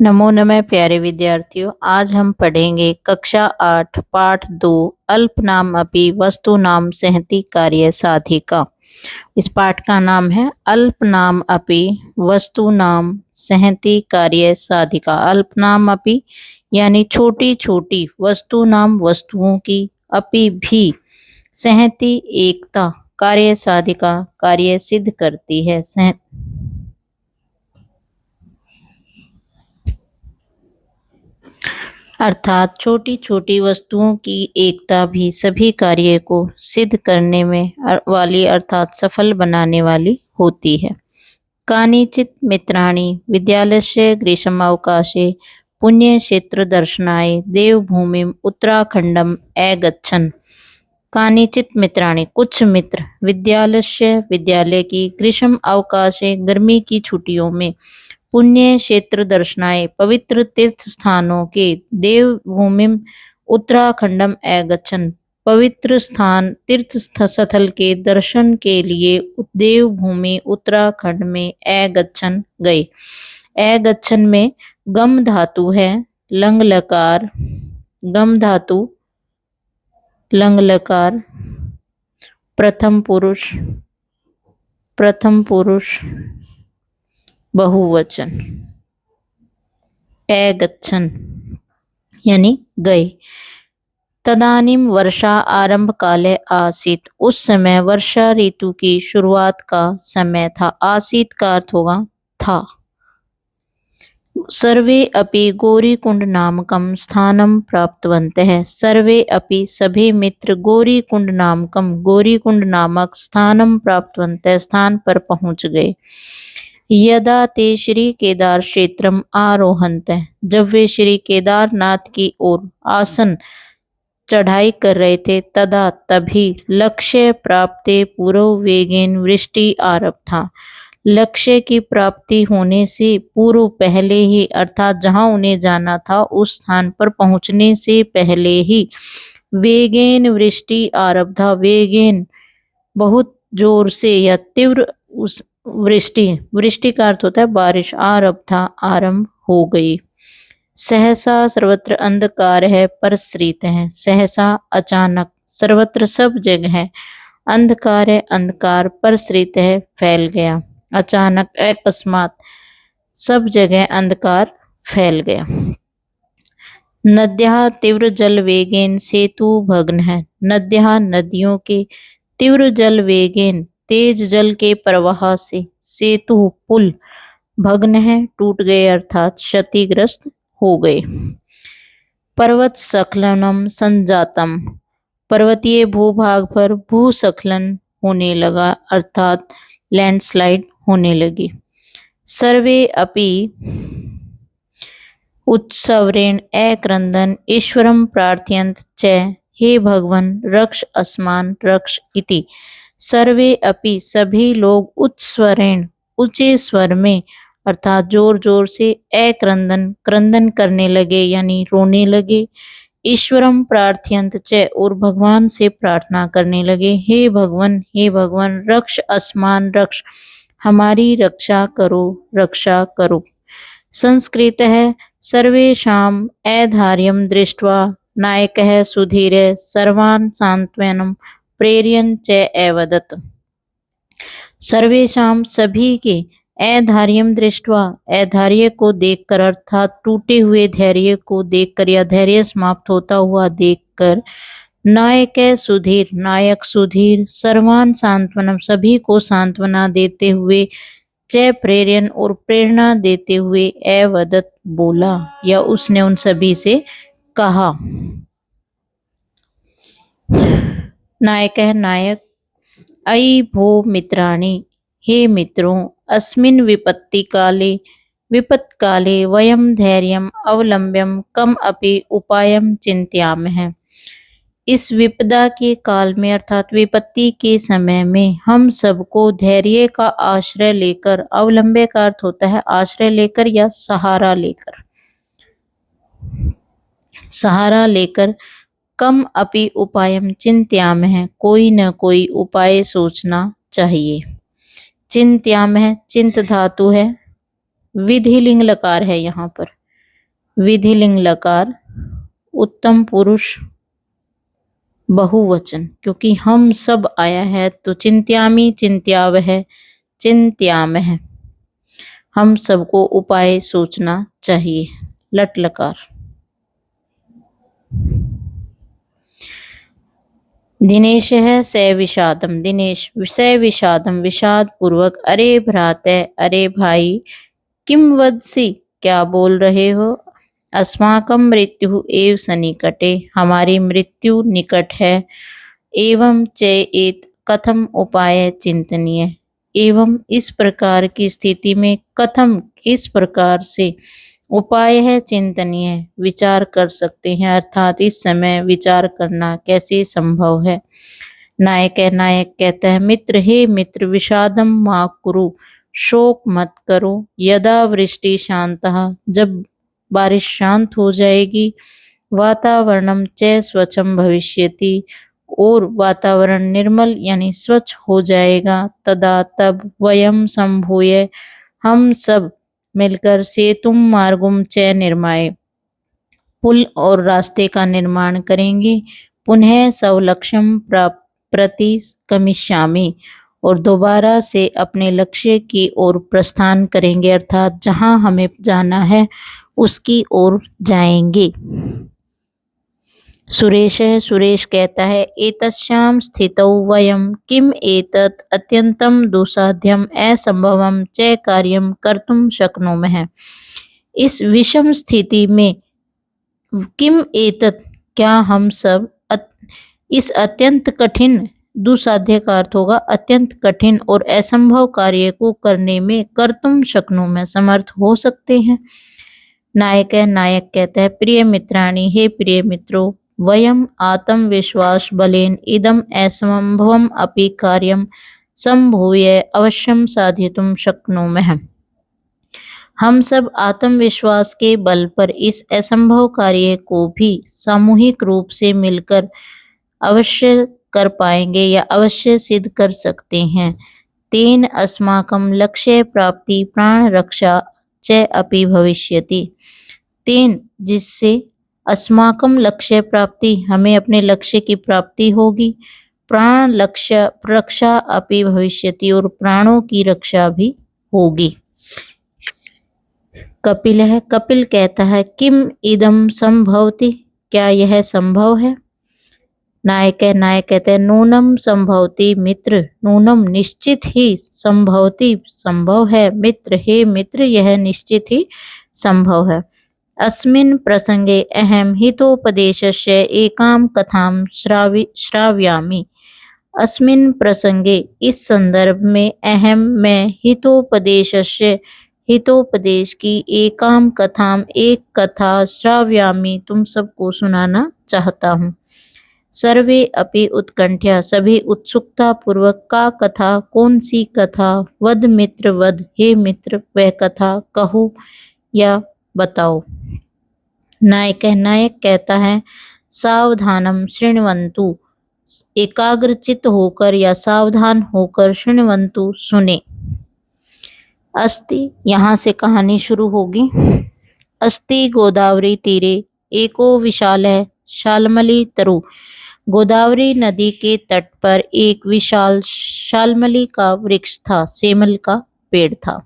नमो नमः प्यारे विद्यार्थियों। आज हम पढ़ेंगे कक्षा 8 पाठ 2 अल्पनाम अपि वस्तुनाम सहति कार्य साधिका। इस पाठ का नाम है अल्पनाम अपि वस्तुनाम सहति कार्य साधिका। अल्पनाम अपि यानी छोटी छोटी वस्तुनाम वस्तुओं की, अपि भी सहति एकता कार्य साधिका कार्य सिद्ध करती है। अर्थात छोटी छोटी वस्तुओं की एकता भी सभी कार्य को सिद्ध करने में वाली अर्थात सफल बनाने वाली होती है। कानिचित् मित्राणि विद्यालयस्य ग्रीष्मावकाशे पुण्यक्षेत्र दर्शनाय देवभूमिम् उत्तराखंडम अगच्छन्। कानिचित् मित्राणि कुछ मित्र विद्यालय की ग्रीष्म अवकाशे गर्मी की छुट्टियों में पुण्य क्षेत्र दर्शनाए पवित्र तीर्थ स्थानों के देवभूमि उत्तराखंडम अगच्छन्। पवित्र स्थान तीर्थ स्थल के दर्शन के लिए देवभूमि उत्तराखंड में अगच्छन् गए। अगच्छन् में गम धातु है, लंग लकार, गम धातु लंग लकार, प्रथम पुरुष बहुवचन अगच्छन् यानी गए। तदानीम वर्षा आरंभ काले आसीत, उस समय वर्षा ऋतु की शुरुआत का समय था। आसीत का अर्थ होगा था। सर्वे अपि गौरीकुंड नामकम स्थानम प्राप्तवन्तः। सर्वे अपि सभी मित्र गौरीकुंड नामकम गौरीकुंड नामक स्थानम प्राप्तवन्तः स्थान पर पहुंच गए। यदा ते श्री केदार क्षेत्रम आरोहन्तः, जब वे श्री केदारनाथ की ओर आसन चढ़ाई कर रहे थे, तदा तभी लक्ष्य प्राप्ते पूर्व वेगेन वृष्टि आरभ था। लक्ष्य की प्राप्ति होने से पूर्व पहले ही अर्थात जहां उन्हें जाना था उस स्थान पर पहुंचने से पहले ही वेगेन वृष्टि आरभ था। वेगेन बहुत जोर से या तीव्र उस वृष्टि का अर्थ होता है बारिश, आरभ था आरंभ हो गई। सहसा सर्वत्र अंधकार है परसृत है। सहसा अचानक, सर्वत्र सब जगह है, अंधकार है अंधकार, परसृत है फैल गया, अचानक अकस्मात, सब जगह अंधकार फैल गया। नद्यः तीव्र जल वेगेन सेतु भग्न है। नद्यः नदियों के, तीव्र जल वेगेन तेज जल के प्रवाह से, सेतु पुल, भग्न है टूट गए अर्थात क्षतिग्रस्त हो गए। पर्वत स्खलनम संजातम, पर्वतीय भूभाग पर भूस्खलन होने लगा अर्थात लैंडस्लाइड होने लगी। सर्वे अपि उत्सवरेण अक्रंदन ईश्वरं प्रार्थयन्त च, हे भगवन रक्ष अस्मान् रक्ष इति। सर्वे अपि सभी लोग उत्स्वरेण ऊंचे स्वर में अर्थात जोर जोर से क्रंदन करने लगे यानी रोने लगे। ईश्वरम प्रार्थयंत च और भगवान से प्रार्थना करने लगे, हे भगवान रक्ष अस्मान रक्ष, हमारी रक्षा करो। संस्कृत है सर्वेषाम् ऐधार्यं दृष्ट्वा नायकः सुधीर सर्वान् सांत्वनं प्रेरयन् च अवदत्। सर्वेषाम सभी के, ऐधार्यम दृष्ट्वा ऐधार्य को देखकर अर्थात टूटे हुए धैर्य को देखकर या धैर्य समाप्त होता हुआ देखकर, नायक सुधीर सर्वान सांत्वनम सभी को सांत्वना देते हुए, च प्रेरयन और प्रेरणा देते हुए, अवदत बोला या उसने उन सभी से कहा। नायक अयि भो मित्राणि, हे मित्रों, अस्मिन् विपत् काले वयम धैर्यम अवलंब्यम कम अपि उपायम चिंत्यामः। इस विपदा के काल में अर्थात विपत्ति के समय में हम सबको धैर्य का आश्रय लेकर, अवलंब्य का अर्थ होता है आश्रय लेकर या सहारा लेकर कम अपि उपायम चिंत्यामः कोई न कोई उपाय सोचना चाहिए। चिंत्यामः चिंत धातु है, विधिलिंग लकार है यहाँ पर, विधिलिंग लकार, उत्तम पुरुष बहुवचन, क्योंकि हम सब आया है तो चिंत्यामि चिंत्यावह चिंत्यामः, हम सबको उपाय सोचना चाहिए। लट लकार। दिनेश है स विषादम, दिनेश स विषादम विषाद पूर्वक, अरे भ्राते अरे भाई, किम वदसि क्या बोल रहे हो, अस्माकं मृत्यु एव सन्निकटे, हमारी मृत्यु निकट है, एवं चेत कथम उपाय चिंतनीय, एवं इस प्रकार की स्थिति में कथम किस प्रकार से उपाय है चिंतनीय विचार कर सकते हैं, अर्थात इस समय विचार करना कैसे संभव है। नायक कहता है मित्र, हे मित्र, विषादम मा कुरु, शोक मत करो, यदा वृष्टि शांतः, जब बारिश शांत हो जाएगी, वातावरणम च स्वच्छम भविष्यति, और वातावरण निर्मल यानी स्वच्छ हो जाएगा, तदा तब वयम संभूय, हम सब मिलकर सेतुम मार्गुम च निर्माय, पुल और रास्ते का निर्माण करेंगे, पुनः सवलक्ष्यम प्रति गमिष्यामि, और दोबारा से अपने लक्ष्य की ओर प्रस्थान करेंगे, अर्थात जहां हमें जाना है उसकी ओर जाएंगे। सुरेश कहता है एतस्यां स्थितौ वयं किम एतत् अत्यंतं दुस्साध्यम असंभवं च कार्यं कर्तुं शक्नुमः, इस विषम स्थिति में किम एतत्, क्या हम सब इस अत्यंत कठिन, दुसाध्य का अर्थ होगा अत्यंत कठिन और असंभव कार्य को करने में कर्तुम शक्नुमः, समर्थ हो सकते हैं। नायक कहता है प्रिय मित्राणि, हे प्रिय मित्रों, वयम आत्मविश्वास बलेन इदम असंभवम अपि कार्यम संभूय अवश्यम साधितुम शक्नुमः, हम सब आत्मविश्वास के बल पर इस असंभव कार्य को भी सामूहिक रूप से मिलकर अवश्य कर पाएंगे या अवश्य सिद्ध कर सकते हैं। तेन अस्माकं लक्ष्य प्राप्ति प्राण रक्षा च अपि भविष्यति, तेन जिससे अस्माकं लक्ष्य प्राप्ति, हमें अपने लक्ष्य की प्राप्ति होगी, प्राण लक्ष्य रक्षा अपि भविष्यति, और प्राणों की रक्षा भी होगी। कपिल कहता है किम इदम संभवति, क्या यह संभव है। नायक कहते हैं नूनम संभवति मित्र, नूनम निश्चित ही, संभवति संभव है, मित्र हे मित्र यह निश्चित ही संभव है। अस्मिन् प्रसंगे अहम हितोपदेशस्य एकां कथां श्रावयामि, अस्मिन् प्रसंगे इस संदर्भ में अहम मैं हितोपदेशस्य हितोपदेश की एकाम कथाम एक कथा श्रावयामि तुम सबको सुनाना चाहता हूँ। सर्वे अपि उत्कंठया, सभी उत्सुकता पूर्वक, का कथा, कौन सी कथा, वद मित्र वद, हे मित्र वह कथा कहो या बताओ। नायक कहता है सावधानम शृण्वन्तु, एकाग्रचित होकर या सावधान होकर, शृण्वन्तु सुने। अस्ति, यहाँ से कहानी शुरू होगी। अस्ति गोदावरी तीरे एको विशाल है शालमली तरु, गोदावरी नदी के तट पर एक विशाल शालमली का वृक्ष था, सेमल का पेड़ था।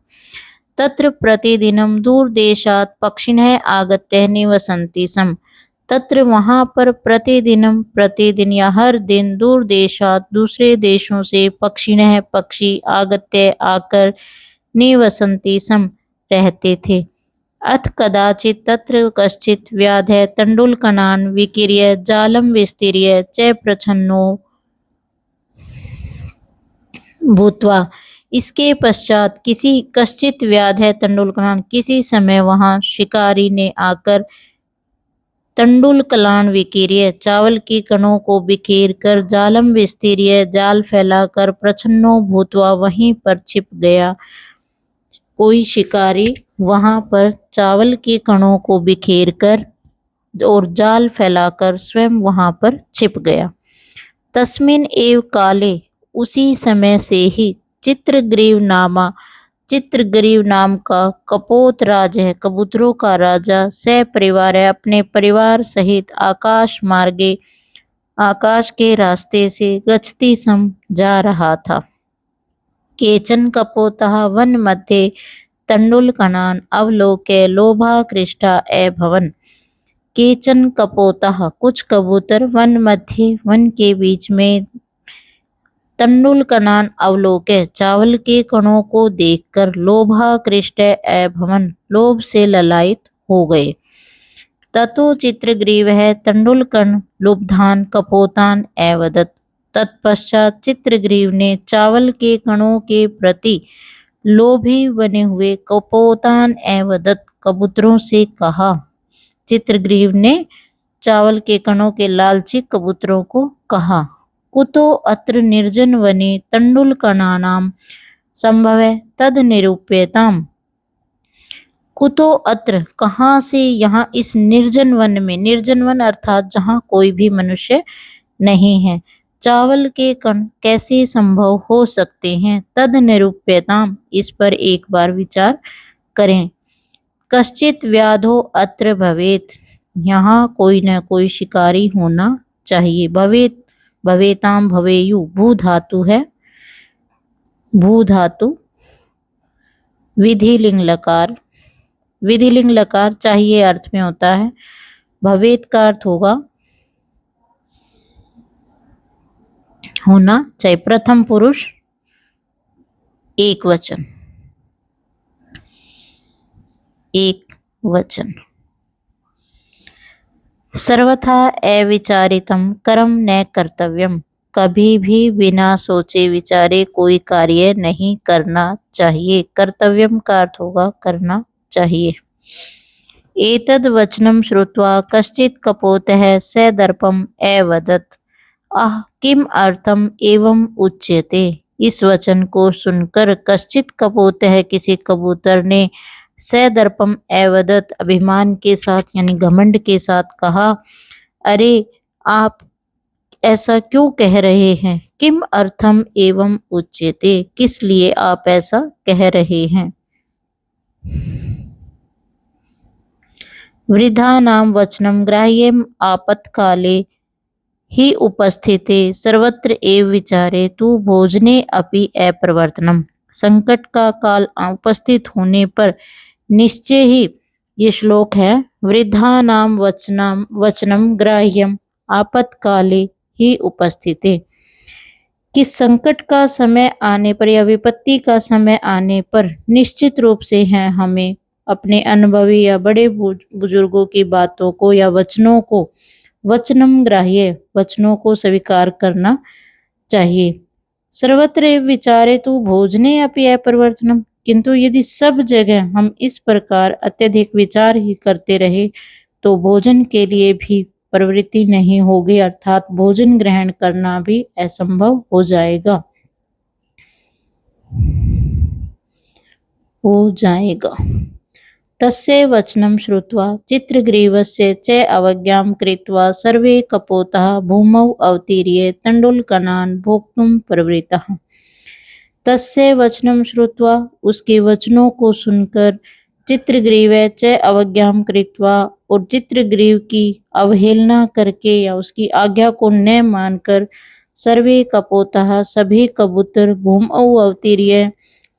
तत्र प्रतिदिनम दूर देशात पक्षिणः आगत्य निवसन्ति स्म, तत्र वहाँ पर प्रतिदिन या हर दिन दूर देशात दूसरे देशों से पक्षिणः पक्षी आगत्य आकर निवसन्ति स्म रहते थे। अथ कदाचित् तत्र कश्चित् व्याधः तण्डुलकणान् विकीर्य जालं विस्तीर्य च प्रच्छन्नो भूत्वा, इसके पश्चात कश्चित् व्याधः तण्डुलकणान्, किसी समय वहां शिकारी ने आकर तण्डुलकलान विकीर्य, चावल की कणों को बिखेर कर, जालम विस्तीर्य, जाल फैलाकर, प्रच्छन्नो भूत्वा, वहीं पर छिप गया। कोई शिकारी वहां पर चावल के कणों को बिखेर कर और जाल फैलाकर स्वयं वहां पर छिप गया। तस्मिन एव काले, उसी समय से ही, चित्रग्रीव नामा चित्रग्रीव नाम का कपोत राज है, कबूतरों का राजा। स परिवार है, अपने परिवार सहित आकाश के रास्ते से गच्छति सम जा रहा था। केचन कपोतः वन मध्ये तंडुलकणान अवलोक्य लोभाकृष्टा अभवन्। केचन कपोतः कुछ कबूतर वन मध्य वन के बीच में तंडुलकणान अवलोक्य चावल के कणों को देखकर लोभाकृष्ट अभवन् लोभ से ललायित हो गए। ततो चित्रग्रीव है तंडुलकण लुब्धान कपोतान अवदत्। तत्पश्चात चित्रग्रीव ने चावल के कणों के प्रति लोभी बने हुए कपोतान अवदत् कबूतरों से कहा। चित्रग्रीव ने चावल के कणों के लालची कबूतरों को कहा, कुतो अत्र निर्जन वने तंडुलकणानां संभवः तद निरूप्यताम्। कुतो अत्र कहाँ से यहाँ इस निर्जन वन में, निर्जन वन अर्थात जहाँ कोई भी मनुष्य नहीं है, चावल के कण कैसे संभव हो सकते हैं। तद निरूप्यताम् इस पर एक बार विचार करें। कश्चित व्याधो अत्र भवेत यहाँ कोई न कोई शिकारी होना चाहिए। भवेत भवेताम भवेयु भू धातु है, भू धातु विधिलिंग लकार, विधिलिंग लकार चाहिए अर्थ में होता है। भवेत का अर्थ होगा होना चाहिए, प्रथम पुरुष एक वचन, एक वचन। सर्वथा अविचारितम कर्म न कर्तव्यम कभी भी बिना सोचे विचारे कोई कार्य नहीं करना चाहिए। कर्तव्यम का अर्थ होगा करना चाहिए। एतद् वचनं श्रुत्वा कश्चित् कपोतः स दर्पम् अवदत्। आह किम अर्थम एवं उच्यते। इस वचन को सुनकर कश्चित् कपोतः किसी कबूतर ने सदर्पम अवदत् अभिमान के साथ यानी घमंड के साथ कहा, अरे आप ऐसा क्यों कह रहे हैं। किम अर्थम एवं उच्यते किस लिए आप ऐसा कह रहे हैं। वृद्धानां वचनं ग्राह्यम् आपत्काले ही उपस्थिते सर्वत्र एव विचारे तु भोजने अपि अप्रवर्तनम्। संकट का काल उपस्थित होने पर निश्चय ही, ये श्लोक है, वृद्धानां वचनम ग्राह्यम आपत्काले ही उपस्थिते, कि संकट का समय आने पर या विपत्ति का समय आने पर निश्चित रूप से है हमें अपने अनुभवी या बड़े बुजुर्गों की बातों को या वचनों को, वचनम ग्राह्य वचनों को स्वीकार करना चाहिए। सर्वत्र विचारे तो भोजने अपि अपरिवर्तनम, किंतु यदि सब जगह हम इस प्रकार अत्यधिक विचार ही करते रहे तो भोजन के लिए भी प्रवृत्ति नहीं होगी, अर्थात भोजन ग्रहण करना भी असंभव हो जाएगा, तस्य वचनं श्रुत्वा चित्रग्रीवस्य च अवज्ञां कृत्वा सर्वे कपोतः भूमौ अवतीर्य तंडुलकणान् भोक्तुं प्रवृत्तः। तस्य वचनं श्रुत्वा उसके वचनों को सुनकर चित्रग्रीव च अवज्ञां कृत्वा और चित्रग्रीव की अवहेलना करके या उसकी आज्ञा को न मानकर सर्वे कपोतः सभी कबूतर भूमौ अवतीर्य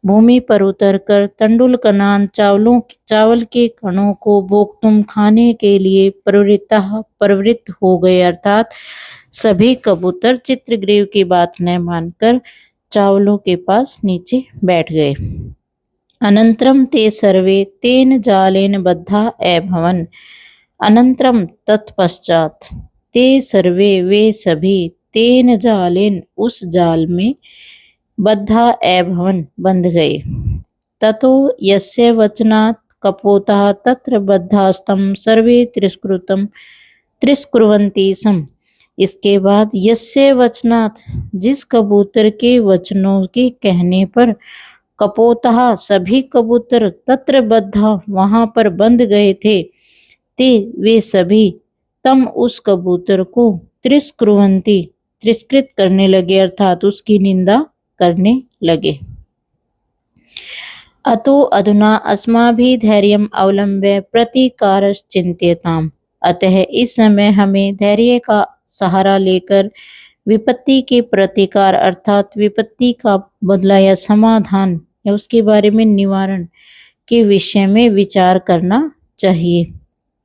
भूमि पर उतरकर तंडुलकणान चावल के कणों को भोक्तुम खाने के लिए प्रवृत्त हो गए, अर्थात सभी कबूतर चित्रग्रीव की बात न मानकर चावलों के पास नीचे बैठ गए। अनंतरम ते सर्वे तेन जालेन बद्धा अभवन्। अनंतरम तत्पश्चात ते सर्वे वे सभी तेन जालेन उस जाल में बद्धा अभवन् बंध गए। ततो यस्य वचनात् कपोतः तत्र बद्धास्तं सर्वे तिरस्कुर्वन्ति सम। इसके बाद यस्य वचनात् जिस कबूतर के वचनों के कहने पर कपोतः सभी कबूतर तत्र बद्धा वहां पर बंध गए थे, ते वे सभी तम उस कबूतर को तिरस्कुर्वन्ति तिरस्कृत करने लगे, अर्थात उसकी निंदा करने लगे। अतो अधुना अस्माभिः धैर्यम् अवलम्ब्य प्रतीकारश्चिन्त्यताम्। अतः इस समय हमें धैर्य का सहारा लेकर विपत्ति के प्रतिकार अर्थात विपत्ति का बदला या समाधान या उसके बारे में निवारण के विषय में विचार करना चाहिए।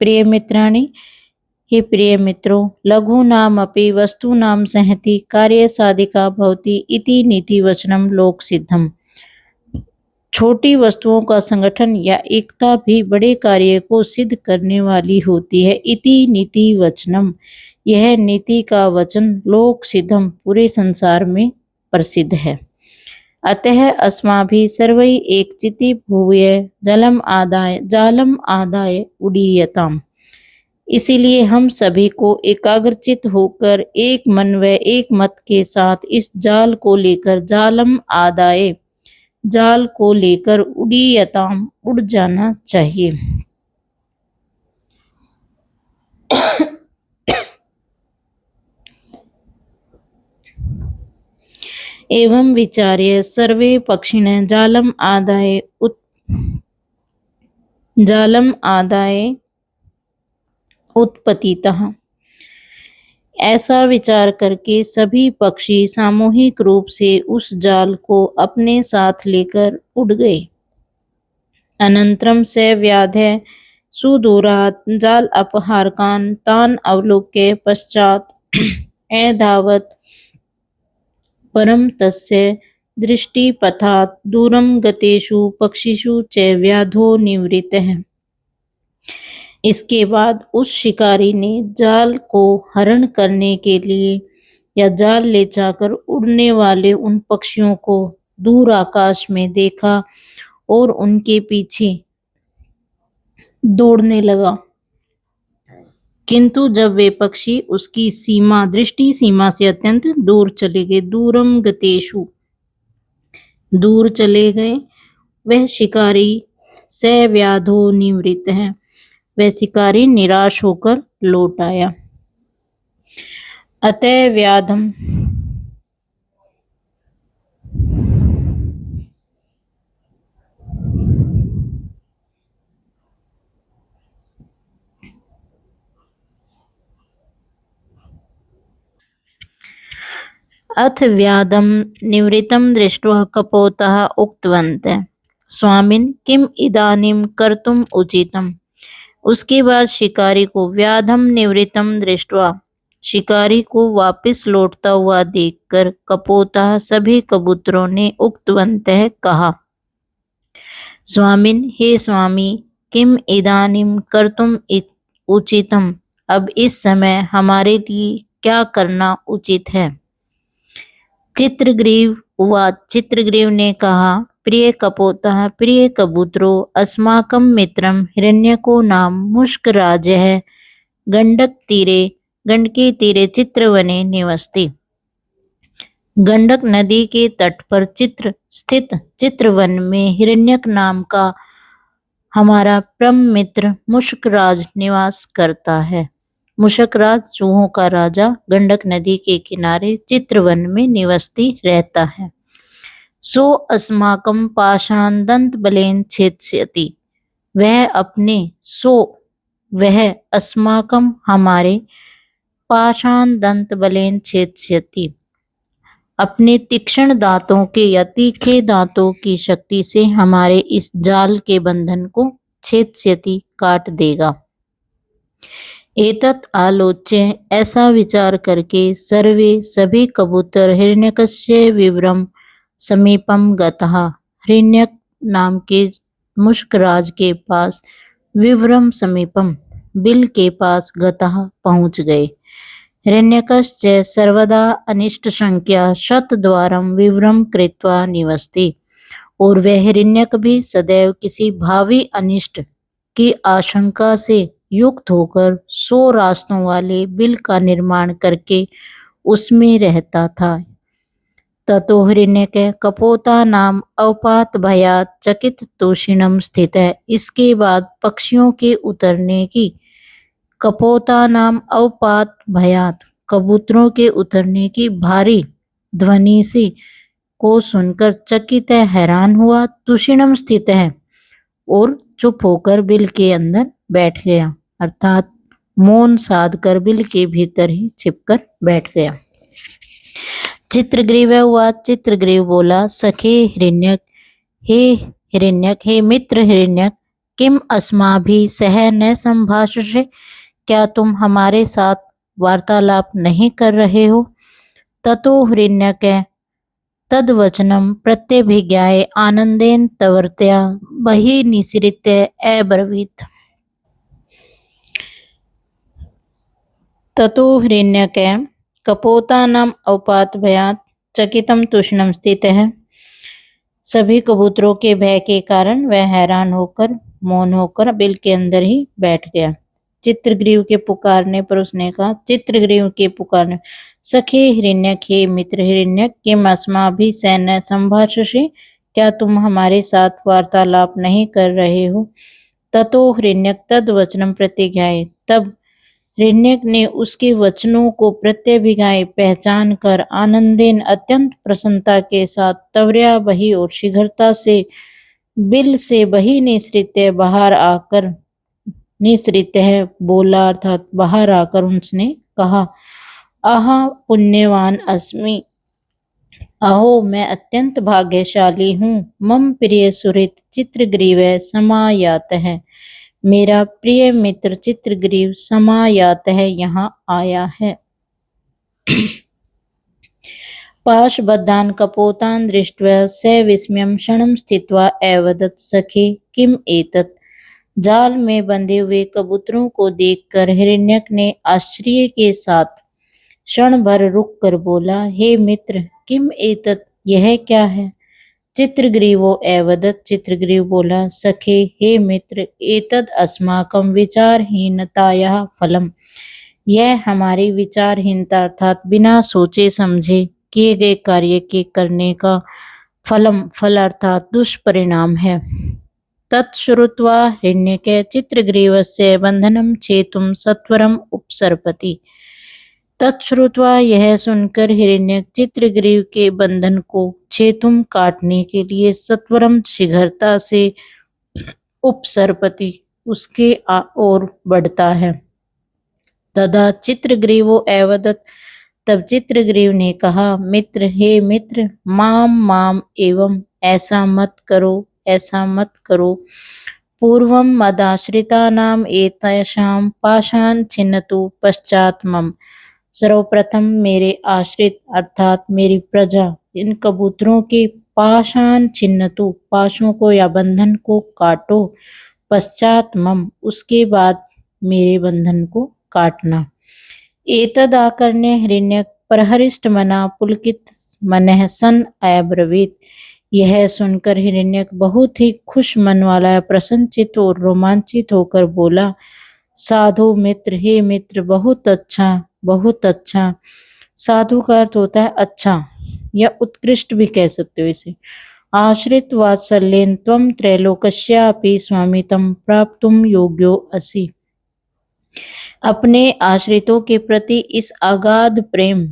प्रिय मित्राणि, हे प्रिय मित्रों, लघु नाम अपि वस्तु नाम संहति कार्य साधिका भवति इति नीति वचनम लोक सिद्धम। छोटी वस्तुओं का संगठन या एकता भी बड़े कार्य को सिद्ध करने वाली होती है। इति नीति वचनम, यह नीति का वचन लोक सिद्धम पूरे संसार में प्रसिद्ध है। अतः अस्माभिः सर्वैः एकचित्ती भूय जालम आदाय उडीयताम्। इसीलिए हम सभी को एकाग्रचित होकर एक मन व एक मत के साथ इस जाल को लेकर उडीयताम उड़ जाना चाहिए। एवं विचार्य सर्वे पक्षिणः जालम आदाय उत्पतितः। ऐसा विचार करके सभी पक्षी सामूहिक रूप से उस जाल को अपने साथ लेकर उड़ गए। अनंतरम स व्याधः सुदूरात् जाल अपहारकान् तान् अवलोक्य पश्चात् अधावत् परम तस्य दृष्टिपथात् दूरं गतेषु पक्षिषु च व्याधो निवृत्तः। इसके बाद उस शिकारी ने जाल को हरण करने के लिए या जाल ले जाकर उड़ने वाले उन पक्षियों को दूर आकाश में देखा और उनके पीछे दौड़ने लगा। किंतु जब वे पक्षी उसकी दृष्टि सीमा से अत्यंत दूर चले गए, दूरम गतेषु दूर चले गए, वह शिकारी स व्याधो निवृत्त है, वह शिकारी निराश होकर लौट आया। अतः व्याधम अथ व्याधम निवृत्तं दृष्ट्वा कपोतः उक्तवन्तः स्वामिन् किम इदानीं कर्तुम् उचितम्। उसके बाद शिकारी को व्याधम निवृत्तम दृष्ट्वा, शिकारी को वापस लौटता हुआ देखकर कपोतः सभी कबूतरों ने उक्तवन्तः कहा, स्वामिन्, हे स्वामी, किम इदानीं कर्तुम उचितम, अब इस समय हमारे लिए क्या करना उचित है। चित्रग्रीव ने कहा, प्रिय कपोतः, प्रिय कबूतरों, अस्माकं मित्रं हिरण्यको नाम मुष्कराजः गंडके तीरे चित्रवने निवसति। गंडक नदी के तट पर स्थित चित्रवन में हिरण्यक नाम का हमारा परम मित्र मुष्कराज निवास करता है। मुष्कराज चूहों का राजा गंडक नदी के किनारे चित्रवन में निवसती रहता है। सो अस्माकं पाषाण दंत बलेन छेत्स्यति, वह अस्माकं हमारे पाषाण दंत बलेन छेत्स्यति, अपने तीक्ष्ण दांतों के या तीखे दांतों की शक्ति से हमारे इस जाल के बंधन को छेत्स्यति काट देगा। एतत् आलोच्य, ऐसा विचार करके सभी कबूतर हिरण्यकस्य विवरम समीपम गतः, हिरण्यक नाम के मुष्कराज के पास विवरम समीपम बिल के पास गतः पहुंच गए। हिरण्यकश्च सर्वदा अनिष्ट संख्या शतद्वारम विवरम कृत्वा निवसति, और वह हिरण्यक भी सदैव किसी भावी अनिष्ट की आशंका से युक्त होकर 100 रास्तों वाले बिल का निर्माण करके उसमें रहता था। ततो हिरण्यक कपोता नाम अवपात भयात चकित तोषिणम स्थित है। इसके बाद पक्षियों के उतरने की, कपोता नाम अवपात भयात, कबूतरों के उतरने की भारी ध्वनि से को सुनकर चकित हैरान हुआ, तुषिणम स्थित है और चुप होकर बिल के अंदर बैठ गया, अर्थात मौन साध कर बिल के भीतर ही छिपकर बैठ गया। चित्रग्रीव हुआ, चित्रग्रीव बोला, सखे हिरण्यक, हे मित्र हिरण्यक, किम अस्माभि सह न संभाषसे, क्या तुम हमारे साथ वार्तालाप नहीं कर रहे हो? ततो हिरण्यक तद्वचनम प्रत्यभिज्ञाय आनंदेन तवर्त्या बहि निसृत्य अब्रवीत्। ततो हिरण्यक कपोतानाम औपात भयात् चकितम तुष्णम स्थित है। सभी कबूतरों के भय के कारण वह हैरान होकर मौन होकर बिल के अंदर ही बैठ गया। चित्रग्रीव के पुकारने पर उसने कहा, चित्रग्रीव के पुकारने, सखे हिरण्यक, हे मित्र हिरण्यक, किम अस्माभि सह न संभाषसे, क्या तुम हमारे साथ वार्तालाप नहीं कर रहे हो? ततो हिरण्यक तद्वचनम प्रतिज्ञाय, तब हिरण्यक ने उसके वचनों को प्रत्यभिज्ञाय पहचान कर आनंदेन अत्यंत प्रसन्नता के साथ तवर्या बही और शीघ्रता से बिल से बही निसृत्य बाहर आकर, निसृत्य है बोला, अर्थात बाहर आकर उसने कहा, आहा पुण्यवान अस्मि, अहो मैं अत्यंत भाग्यशाली हूँ, मम प्रिय सुहृत चित्रग्रीव समायात है, मेरा प्रिय मित्र चित्रग्रीव समायात है, यहाँ आया है। पाशबद्धान कपोतान दृष्ट्वा स विस्मयं क्षणं स्थित्वा अवदत्, सखे किम एतत्। जाल में बंधे हुए कबूतरों को देखकर हिरण्यक ने आश्चर्य के साथ क्षण भर रुक कर बोला, हे मित्र किम एतत्, यह क्या है? चित्रग्रीवो अवदत्, चित्रग्रीव बोला, सखे हे मित्र, एतद् अस्माकं विचारहीनतायाः फलम्, यह हमारी विचारहीनता अर्थात बिना सोचे समझे किए गए कार्य के करने का फल अर्थात दुष्परिणाम है। तत्श्रुत्वा हिरण्यक चित्रग्रीवस्य बंधनं छेतुं सत्वरम् उपसर्पति। तत्श्रुत्वा यह सुनकर हिरण्यक चित्रग्रीव के बंधन को छेतुम काटने के लिए सत्वरम शीघ्रता से उपसर्पति उसके ओर बढ़ता है। तदा चित्रग्रीवो अवदत्, तब चित्रग्रीव ने कहा, मित्र हे मित्र, माम एवं ऐसा मत करो, ऐसा मत करो। पूर्वम मदाश्रितानाम एतेषां पाशान् छिन्नतु पश्चात् मम, सर्वप्रथम मेरे आश्रित अर्थात मेरी प्रजा इन कबूतरों के पाशान छिन्नतु पाशों को या बंधन को काटो, पश्चात मम उसके बाद मेरे बंधन को काटना। एतद आकर्ण्य हिरण्यक परहरिष्ट मना पुलकित मनः सन अब्रवीत, यह सुनकर हिरण्यक बहुत ही खुश मन वाला प्रसन्नचित और रोमांचित होकर बोला, साधु मित्र, हे मित्र, बहुत अच्छा, बहुत अच्छा। साधु का अर्थ होता है अच्छा या उत्कृष्ट भी कह सकते हो इसे। आश्रित वात्सल्येन त्वं त्रैलोक्यस्यापि स्वामित्वं प्राप्तुं योग्यो असि, अपने आश्रितों के प्रति इस अगाध प्रेम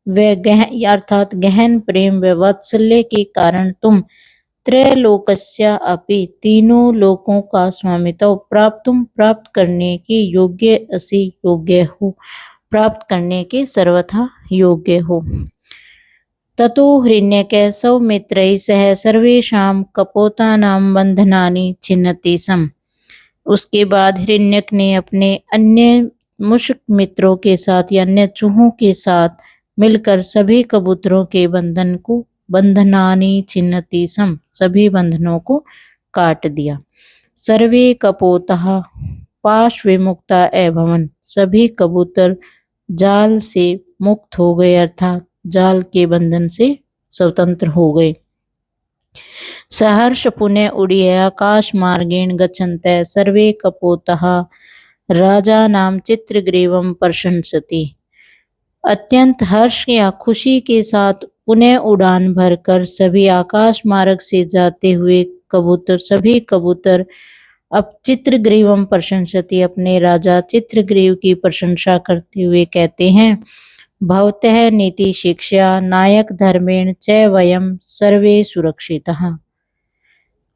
व गहन अर्थात गहन प्रेम व वात्सल्य के कारण तुम त्रैलोकस्य अपि तीनों लोकों का स्वामित्व प्राप्त करने के योग्य असि, योग्य हो, प्राप्त करने के सर्वथा योग्य हो। ततो हिरण्यक सौमित्रैः सह सर्वेषां कपोतानां बंधनानि छिन्नति सम, उसके बाद हिरण्यक ने अपने अन्य मुश्क मित्रों के साथ या अन्य चूहों के साथ मिलकर सभी कबूतरों के बंधनानि छिन्नति सम, सभी बंधनों को काट दिया। सर्वे कपोतः पाश विमुक्ता अभवन्, सभी कबूतर जाल से मुक्त हो गए अर्थात जाल के बंधन से स्वतंत्र हो गए। सहर्ष पुनः उड़ीय आकाश मार्गेण गच्छन्तः सर्वे कपोतः राजानां चित्रग्रीवं प्रशंसति, अत्यंत हर्ष या खुशी के साथ पुनः उड़ान भरकर सभी आकाश मार्ग से जाते हुए सभी कबूतर अब चित्रग्रीवम प्रशंसति, अपने राजा चित्रग्रीव की प्रशंसा करते हुए कहते हैं, भवतः नीति शिक्षा नायक धर्मेण च वयम सर्वे सुरक्षितः।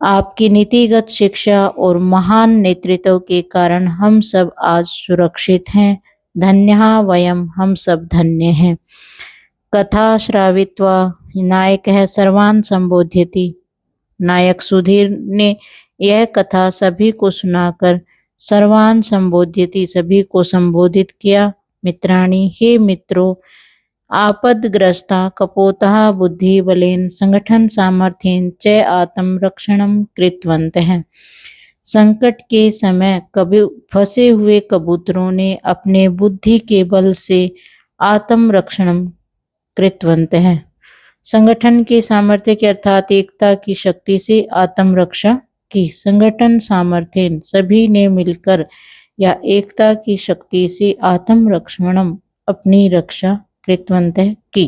आपकी नीतिगत शिक्षा और महान नेतृत्व के कारण हम सब आज सुरक्षित हैं। धन्यः वयम, हम सब धन्य हैं। कथा श्रावित्वा नायकः सर्वान् संबोधयति। नायक सुधीर ने यह कथा सभी को सुनाकर सर्वान् संबोधयति, सभी को संबोधित किया। मित्राणि, हे मित्रों, आपदग्रस्ता कपोतः बुद्धि बलेन संगठन सामर्थ्येन च आत्मरक्षणं कृतवन्तः। संकट के समय कभी फंसे हुए कबूतरों ने अपने बुद्धि के बल से आत्मरक्षणं कृतवन्तः, संगठन के सामर्थ्य के अर्थात एकता की शक्ति से आत्मरक्षा की। संगठन सामर्थ्य, सभी ने मिलकर या एकता की शक्ति से आत्मरक्षणम, अपनी रक्षा कृतवन्तः की।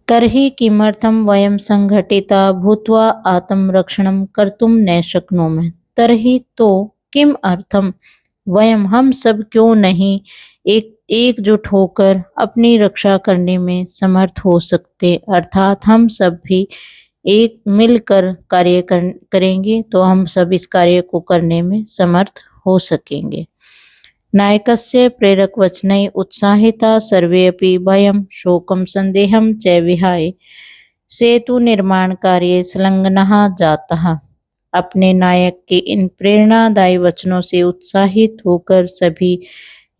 तर्हि किमर्थं वयं संघटिता भूत्वा आत्मरक्षणं कर्तुं न शक्नुमः। तर्हि तो किम अर्थम, वयम, हम सब क्यों नहीं एकजुट होकर अपनी रक्षा करने में समर्थ हो सकते। अर्थात हम सब भी एक मिलकर कार्य करेंगे तो हम सब इस कार्य को करने में समर्थ हो सकेंगे। नायकस्य प्रेरकवचनैः उत्साहिता सर्वे अपि भयं शोकं संदेहं च विहाय सेतु निर्माण कार्ये संलग्नाः जाताः। अपने नायक के इन प्रेरणादायी वचनों से उत्साहित होकर सभी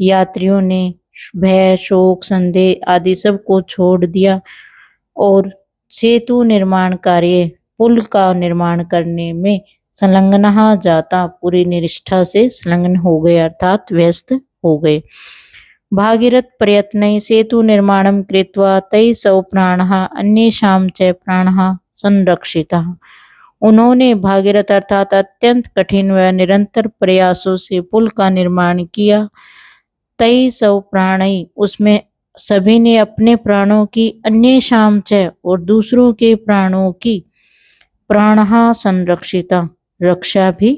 यात्रियों ने भय, शोक, संदेह आदि सब को छोड़ दिया और सेतु निर्माण कार्य, पुल का निर्माण करने में संलग्न जाता, पूरी निष्ठा से संलग्न हो गए अर्थात व्यस्त हो गए। भागीरथ प्रयत्न सेतु निर्माणं कृत्वा तै सौ प्राणः अन्येषां च प्राणः संरक्षितः। उन्होंने भागीरथ अर्थात अत्यंत कठिन व निरंतर प्रयासों से पुल का निर्माण किया। तै सौ प्राणी, उसमें सभी ने अपने प्राणों की, अन्येषां च, और दूसरों के प्राणों की, प्राणः संरक्षिता, रक्षा भी